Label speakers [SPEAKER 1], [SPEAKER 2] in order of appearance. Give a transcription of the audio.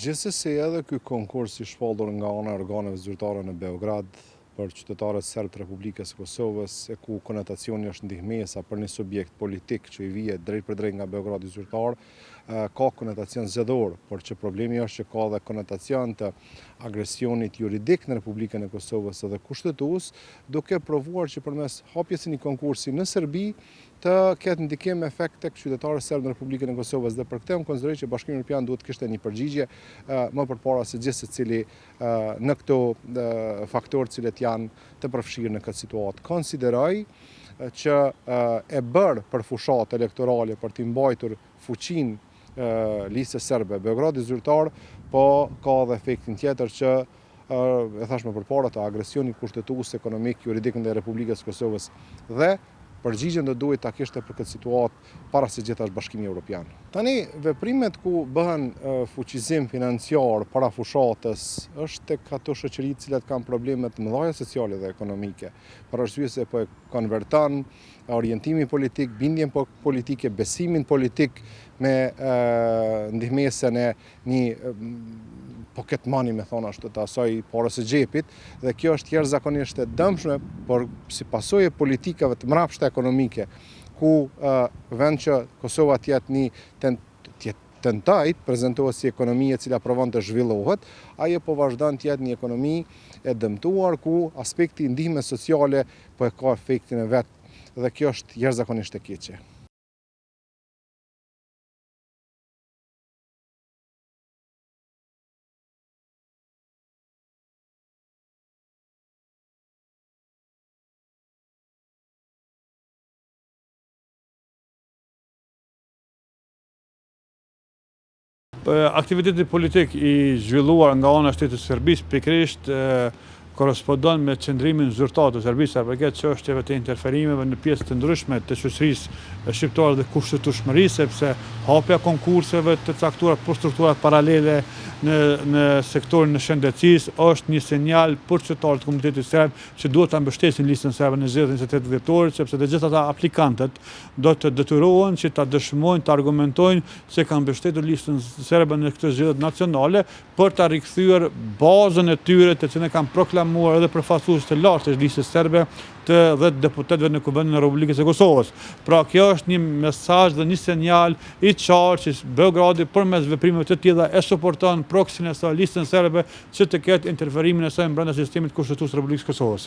[SPEAKER 1] Gjithsesi edhe ky konkurs i shpallur nga ana e organeve zyrtare në Beograd për qytetarët serbë të Republikës së Kosovës, e ku konotacioni është ndihmesa për një subjekt politik që i vije drejt për drejt nga Beogradi zyrtar, ka konotacion zgjedhor, por që problemi është që ka dhe konotacion të agresionit juridik në Republikën e Kosovës edhe kushtetues, duke provuar që përmes hapjes së një konkursi në Serbi të ketë ndikim efekt tek qytetarët serbë në Republikën e Kosovës, dhe për këtë unë konsideroj që Bashkimi Evropian duhet të kishte një përgjigje më përpara se gjithë secili në këto faktorë cilët janë të përfshirë në këtë situatë. Konsideroj që e bërë për fushat elektorale për t'i mbajtur fuqinë listës serbe Beogradi zyrtar, po ka dhe efektin tjetër që e thash më përpara të agresionit kushtetues, ekonomik, juridik në Republikën e Kosovës, dhe përgjigjen do duhet ta kishte për këtë situatë para se gjithashtu Bashkimi Evropian. Tani veprimet ku bëhen fuqizim financiar para fushatës është tek ato shoqëri të cilat kanë probleme të mëdha sociale dhe ekonomike, për arsye se po e konverton orientimin politik, bindjen politike, besimin politik me ndihmesën e një pocket money, me thonë ashtu, të asaj parës së xhepit, dhe kjo është jashtëzakonisht e dëmshme, por si pasojë e politikave të mbrapshta ekonomike, ku vend që Kosova tjetë një tentajt prezentohet si ekonomi e cila provon të zhvillohet, ajo po vazhdon të jetë një ekonomi e dëmtuar, ku aspekti ndihmës sociale po e ka efektin e vet, dhe kjo është jashtëzakonisht e keqe.
[SPEAKER 2] Aktiviteti politik i zhvilluar nga ana e shtetit të Serbisë pikërisht korrespondon me qëndrimin zyrtar të Serbisë për këtë çështjeve të interferimeve në pjesë të ndryshme të shoqërisë shqiptare dhe kushtetueshmërisë, sepse hapja konkurseve të caktuar për strukturat paralele në sektorin e shëndetësisë është një sinjal për qytetarët e komunitetit serb që duhet ta mbështesin listën serbe në zgjedhjen e 28 dhjetorit, sepse të gjithë ata aplikantët do të detyrohen që ta dëshmojnë, të argumentojnë se kanë mbështetur listën serbe në këtë zgjedhje nacionale për ta rikthyer bazën e tyre të cilën kanë proklamuar edhe përfaqësues të lartë të listës serbe të 10 deputetëve në Kuvendin e Republikës së Kosovës. Pra kjo është një mesazh dhe një sinjal i qartë që Beogradi përmes veprimeve të tilla e suporton proksin e saj listën serbe që të ketë interferimin e saj brenda sistemit kushtetues të Republikës së Kosovës.